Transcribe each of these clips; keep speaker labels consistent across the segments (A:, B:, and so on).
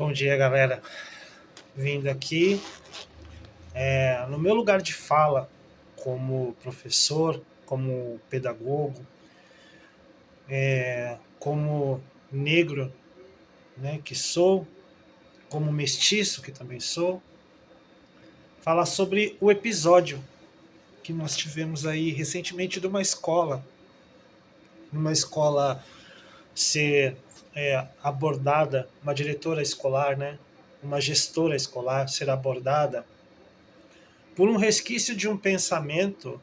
A: Bom dia, galera. Vindo aqui no meu lugar de fala como professor, como pedagogo, como negro, né, que sou, como mestiço que também sou, falar sobre o episódio que nós tivemos aí recentemente de uma escola ser abordada, uma diretora escolar, né, uma gestora escolar ser abordada por um resquício de um pensamento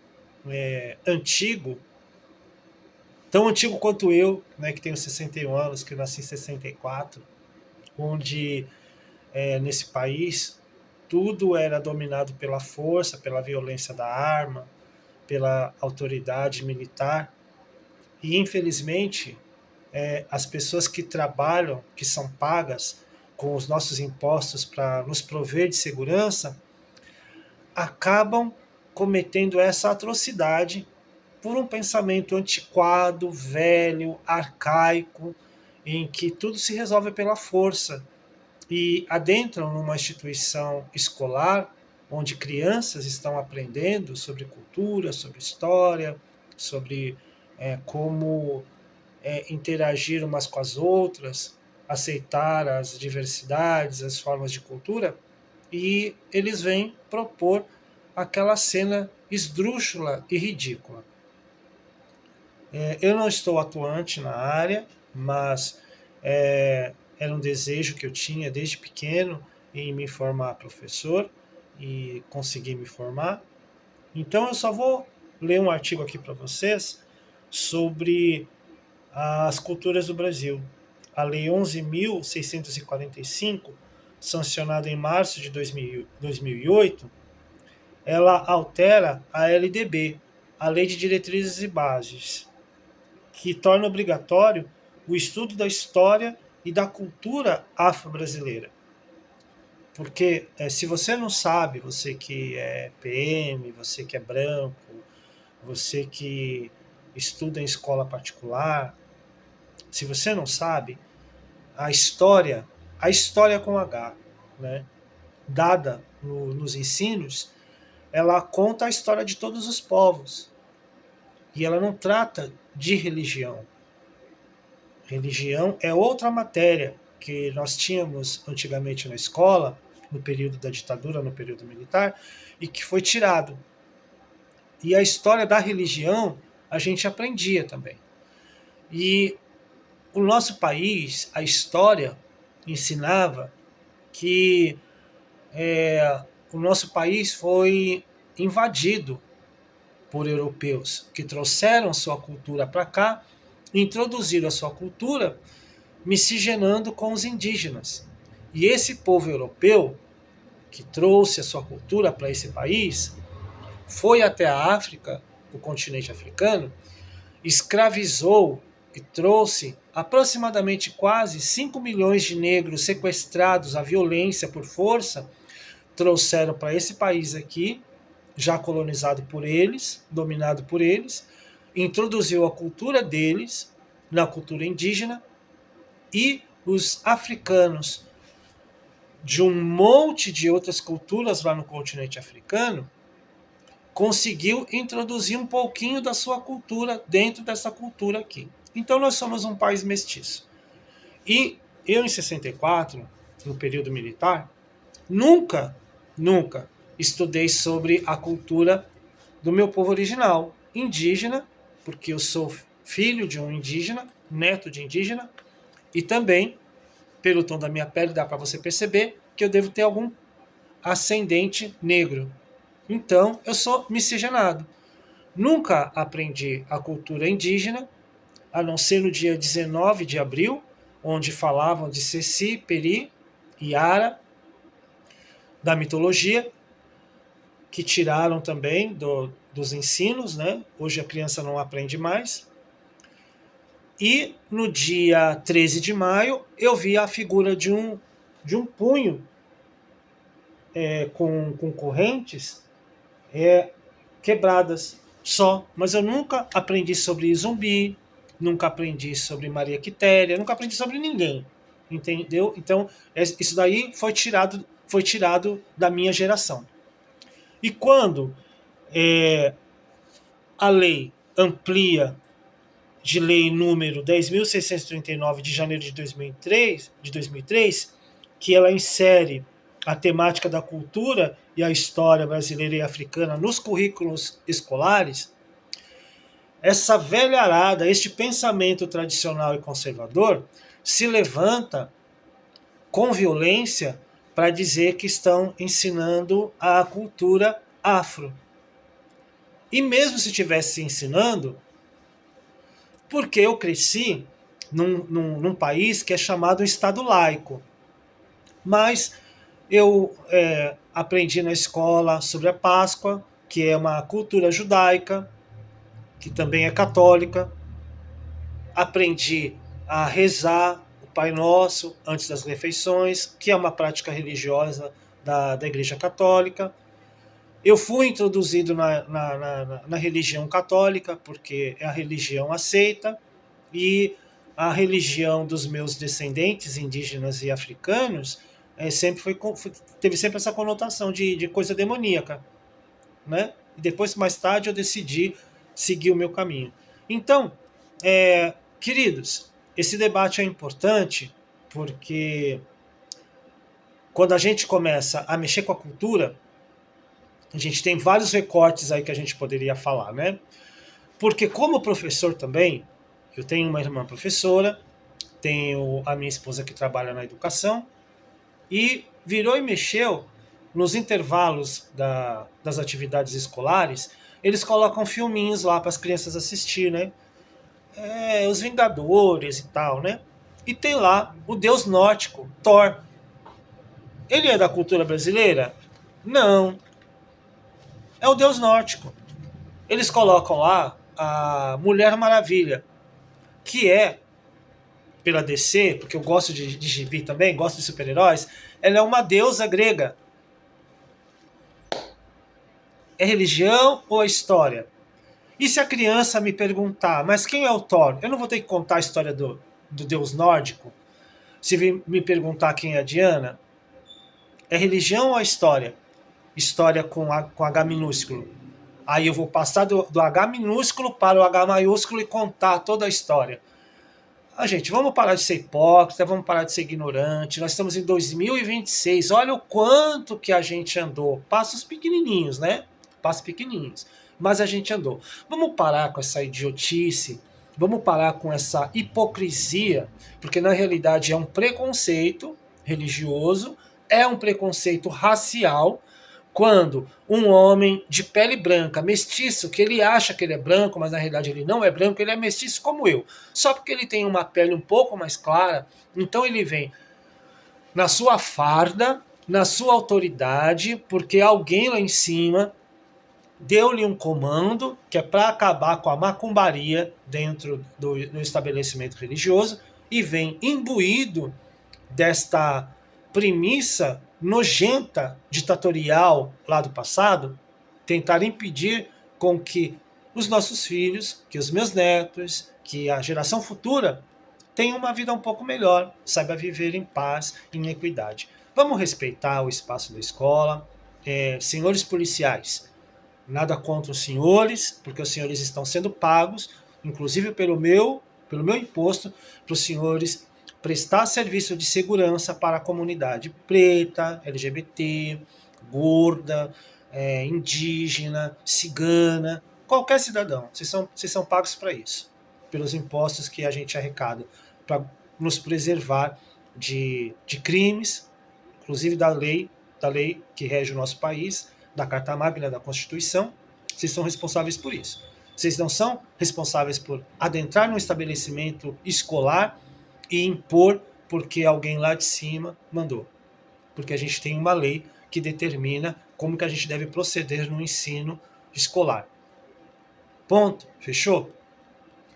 A: antigo, tão antigo quanto eu, né, que tenho 61 anos, que nasci em 64, onde nesse país tudo era dominado pela força, pela violência da arma, pela autoridade militar. E, infelizmente, as pessoas que trabalham, que são pagas com os nossos impostos para nos prover de segurança, acabam cometendo essa atrocidade por um pensamento antiquado, velho, arcaico, em que tudo se resolve pela força, e adentram numa instituição escolar onde crianças estão aprendendo sobre cultura, sobre história, sobre como interagir umas com as outras, aceitar as diversidades, as formas de cultura, e eles vêm propor aquela cena esdrúxula e ridícula. Eu não estou atuante na área, mas era um desejo que eu tinha desde pequeno em me formar professor e conseguir me formar. Então eu só vou ler um artigo aqui para vocês sobre as culturas do Brasil. A Lei 11.645, sancionada em março de 2008, ela altera a LDB, a Lei de Diretrizes e Bases, que torna obrigatório o estudo da história e da cultura afro-brasileira. Porque se você não sabe, você que é PM, você que é branco, você que estuda em escola particular, se você não sabe, a história com H, né, dada nos ensinos, ela conta a história de todos os povos. E ela não trata de religião. Religião é outra matéria que nós tínhamos antigamente na escola, no período da ditadura, no período militar, e que foi tirado. E a história da religião a gente aprendia também. E o nosso país, a história ensinava que o nosso país foi invadido por europeus que trouxeram sua cultura para cá, introduziram a sua cultura miscigenando com os indígenas. E esse povo europeu que trouxe a sua cultura para esse país foi até a África, o continente africano, escravizou e trouxe aproximadamente quase 5 milhões de negros sequestrados à violência por força, trouxeram para esse país aqui, já colonizado por eles, dominado por eles, introduziu a cultura deles na cultura indígena, e os africanos de um monte de outras culturas lá no continente africano conseguiu introduzir um pouquinho da sua cultura dentro dessa cultura aqui. Então nós somos um país mestiço. E eu em 64, no período militar, nunca estudei sobre a cultura do meu povo original, indígena, porque eu sou filho de um indígena, neto de indígena, e também, pelo tom da minha pele, dá para você perceber que eu devo ter algum ascendente negro. Então, eu sou miscigenado. Nunca aprendi a cultura indígena, a não ser no dia 19 de abril, onde falavam de Ceci, Peri e Ara, da mitologia, que tiraram também dos ensinos, né? Hoje a criança não aprende mais. E no dia 13 de maio eu vi a figura de um punho com correntes quebradas só. Mas eu nunca aprendi sobre Zumbi, nunca aprendi sobre Maria Quitéria, nunca aprendi sobre ninguém. entendeu? Então, isso daí foi tirado da minha geração. E quando a lei amplia de lei número 10.639 de janeiro de 2003, que ela insere a temática da cultura e a história brasileira e africana nos currículos escolares, essa velharada, este pensamento tradicional e conservador, se levanta com violência para dizer que estão ensinando a cultura afro. E mesmo se estivesse ensinando, porque eu cresci num país que é chamado Estado laico. Mas eu aprendi na escola sobre a Páscoa, que é uma cultura judaica, que também é católica. Aprendi a rezar o Pai Nosso antes das refeições, que é uma prática religiosa da Igreja Católica. Eu fui introduzido na religião católica, porque é a religião aceita, e a religião dos meus descendentes indígenas e africanos teve sempre essa conotação de coisa demoníaca, né? E depois, mais tarde, eu decidi seguir o meu caminho. Então, queridos, esse debate é importante porque quando a gente começa a mexer com a cultura, a gente tem vários recortes aí que a gente poderia falar, né? Porque como professor também, eu tenho uma irmã professora, tenho a minha esposa que trabalha na educação, e virou e mexeu nos intervalos das atividades escolares, eles colocam filminhos lá para as crianças assistir, né? Os Vingadores e tal, né? E tem lá o deus nórdico, Thor. Ele é da cultura brasileira? Não. É o deus nórdico. Eles colocam lá a Mulher Maravilha, que é, pela DC, porque eu gosto de gibi também, gosto de super-heróis, ela é uma deusa grega. É religião ou é história? E se a criança me perguntar, mas quem é o Thor? Eu não vou ter que contar a história do deus nórdico? Se me perguntar quem é a Diana? É religião ou é história? História com H minúsculo. Aí eu vou passar do H minúsculo para o H maiúsculo e contar toda a história. Gente, vamos parar de ser hipócrita, vamos parar de ser ignorante. Nós estamos em 2026. Olha o quanto que a gente andou. Passos pequenininhos, né? Passos pequenininhos. Mas a gente andou. Vamos parar com essa idiotice. Vamos parar com essa hipocrisia. Porque na realidade é um preconceito religioso. É um preconceito racial. Quando um homem de pele branca, mestiço, que ele acha que ele é branco, mas na realidade ele não é branco, ele é mestiço como eu. Só porque ele tem uma pele um pouco mais clara, então ele vem na sua farda, na sua autoridade, porque alguém lá em cima deu-lhe um comando que é para acabar com a macumbaria dentro do estabelecimento religioso e vem imbuído desta premissa nojenta, ditatorial lá do passado, tentar impedir com que os nossos filhos, que os meus netos, que a geração futura tenham uma vida um pouco melhor, saiba viver em paz, em equidade. Vamos respeitar o espaço da escola. Senhores policiais, nada contra os senhores, porque os senhores estão sendo pagos, inclusive pelo meu imposto, para os senhores prestar serviço de segurança para a comunidade preta, LGBT, gorda, indígena, cigana, qualquer cidadão. Vocês são pagos para isso, pelos impostos que a gente arrecada, para nos preservar de crimes, inclusive da lei que rege o nosso país, da Carta Magna, da Constituição. Vocês são responsáveis por isso. Vocês não são responsáveis por adentrar num estabelecimento escolar e impor porque alguém lá de cima mandou. Porque a gente tem uma lei que determina como que a gente deve proceder no ensino escolar. Ponto. Fechou?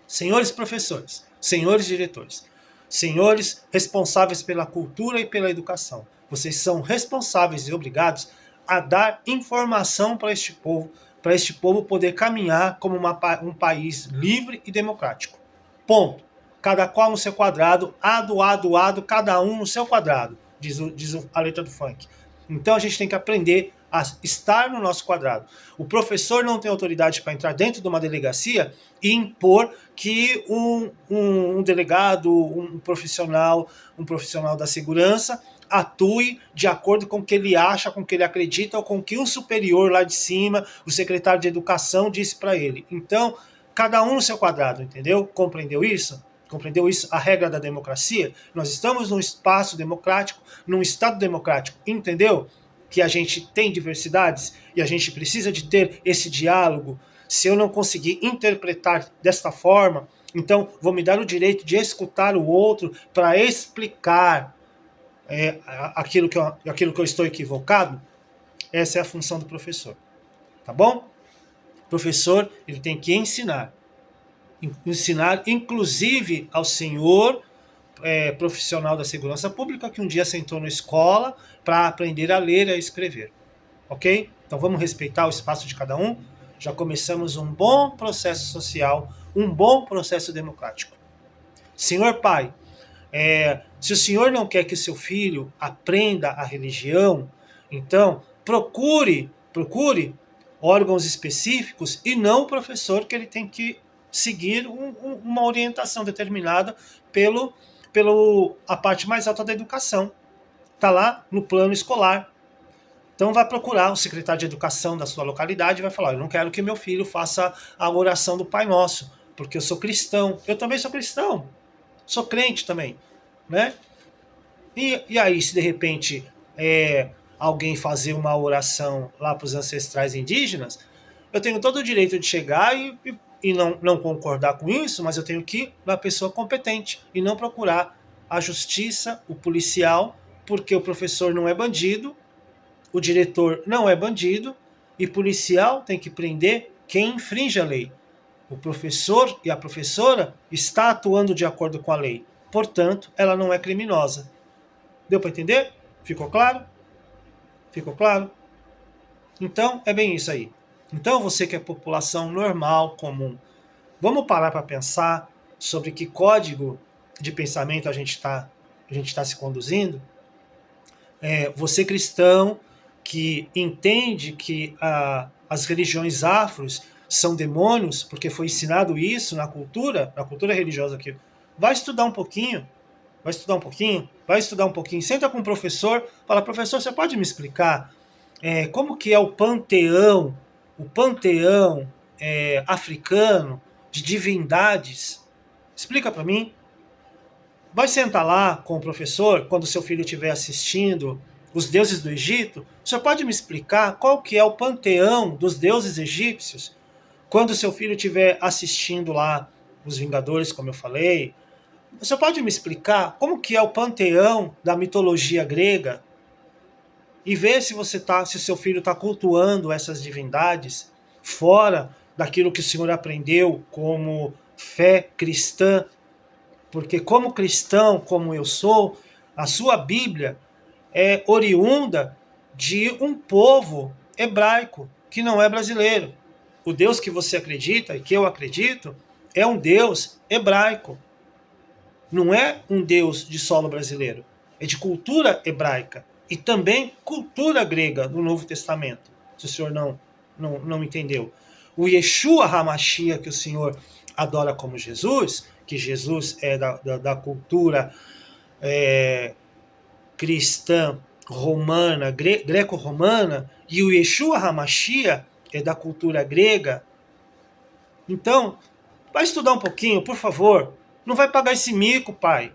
A: Senhores professores, senhores diretores, senhores responsáveis pela cultura e pela educação, vocês são responsáveis e obrigados a dar informação para este povo poder caminhar como um país livre e democrático. Ponto. cada qual no seu quadrado, ado, cada um no seu quadrado, diz a letra do funk. Então a gente tem que aprender a estar no nosso quadrado. O professor não tem autoridade para entrar dentro de uma delegacia e impor que um delegado, um profissional da segurança atue de acordo com o que ele acha, com o que ele acredita, ou com o que um superior lá de cima, o secretário de educação, disse para ele. Então, cada um no seu quadrado, entendeu? Compreendeu isso? Compreendeu isso? A regra da democracia? Nós estamos num espaço democrático, num Estado democrático, entendeu? Que a gente tem diversidades e a gente precisa de ter esse diálogo. Se eu não conseguir interpretar desta forma, então vou me dar o direito de escutar o outro para explicar aquilo que eu estou equivocado. Essa é a função do professor. Tá bom? O professor, ele tem que ensinar. Ensinar, inclusive, ao senhor profissional da segurança pública que um dia sentou na escola para aprender a ler e a escrever. Ok? Então vamos respeitar o espaço de cada um. Já começamos um bom processo social, um bom processo democrático. Senhor pai, se o senhor não quer que o seu filho aprenda a religião, então procure órgãos específicos e não o professor, que ele tem que seguir uma orientação determinada pelo a parte mais alta da educação. Está lá no plano escolar. Então vai procurar o secretário de educação da sua localidade e vai falar: eu não quero que meu filho faça a oração do Pai Nosso, porque eu sou cristão. Eu também sou cristão. Sou crente também. Né? E aí, se de repente alguém fazer uma oração lá para os ancestrais indígenas, eu tenho todo o direito de chegar e não concordar com isso, mas eu tenho que ir na pessoa competente e não procurar a justiça, o policial, porque o professor não é bandido, o diretor não é bandido, e policial tem que prender quem infringe a lei. O professor e a professora está atuando de acordo com a lei. Portanto, ela não é criminosa. Deu para entender? Ficou claro? Ficou claro? Então, é bem isso aí. Então, você que é população normal, comum, vamos parar para pensar sobre que código de pensamento a gente tá se conduzindo? Você cristão que entende que as religiões afros são demônios, porque foi ensinado isso na cultura religiosa aqui. Vai estudar um pouquinho, senta com o professor, fala: professor, você pode me explicar como que é o panteão africano de divindades? Explica para mim. Vai sentar lá com o professor, quando seu filho estiver assistindo os deuses do Egito. O senhor pode me explicar qual que é o panteão dos deuses egípcios? Quando seu filho estiver assistindo lá os Vingadores, como eu falei, o senhor pode me explicar como que é o panteão da mitologia grega? E ver se o seu filho está cultuando essas divindades fora daquilo que o senhor aprendeu como fé cristã. Porque como cristão, como eu sou, a sua Bíblia é oriunda de um povo hebraico, que não é brasileiro. O Deus que você acredita e que eu acredito é um Deus hebraico. Não é um Deus de solo brasileiro. É de cultura hebraica e também cultura grega no Novo Testamento, se o senhor não entendeu. O Yeshua HaMashiach, que o senhor adora como Jesus, que Jesus é da cultura cristã romana, greco-romana, e o Yeshua HaMashiach é da cultura grega. Então, vai estudar um pouquinho, por favor. Não vai pagar esse mico, pai,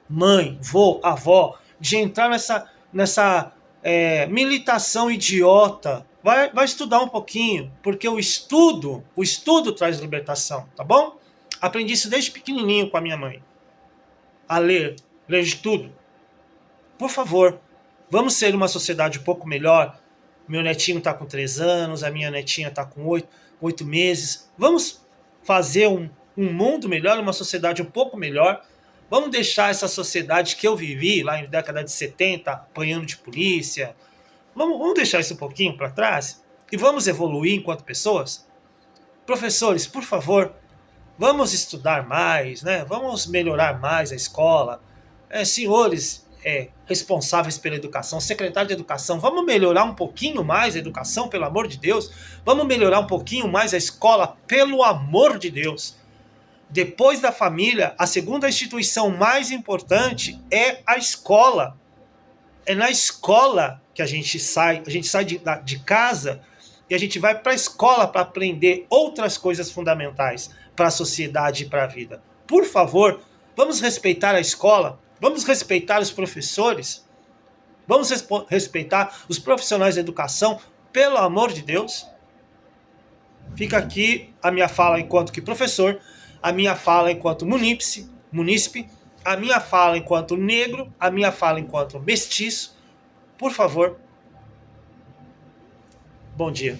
A: mãe, vô, avó, de entrar nessa militação idiota. Vai estudar um pouquinho, porque o estudo traz libertação, tá bom? Aprendi isso desde pequenininho com a minha mãe. A ler de tudo. Por favor, vamos ser uma sociedade um pouco melhor. Meu netinho está com 3 anos, a minha netinha está com 8 meses. Vamos fazer um mundo melhor, uma sociedade um pouco melhor. Vamos deixar essa sociedade que eu vivi lá na década de 70, apanhando de polícia. Vamos deixar isso um pouquinho para trás e vamos evoluir enquanto pessoas? Professores, por favor, Vamos estudar mais, né? Vamos melhorar mais a escola. Senhores responsáveis pela educação, secretário de educação, vamos melhorar um pouquinho mais a educação, pelo amor de Deus. Vamos melhorar um pouquinho mais a escola, pelo amor de Deus. Depois da família, a segunda instituição mais importante é a escola. É na escola que a gente sai de casa e a gente vai para a escola para aprender outras coisas fundamentais para a sociedade e para a vida. Por favor, vamos respeitar a escola, vamos respeitar os professores, vamos respeitar os profissionais da educação, pelo amor de Deus. Fica aqui a minha fala enquanto que professor, a minha fala enquanto munícipe, a minha fala enquanto negro, a minha fala enquanto mestiço. Por favor, bom dia.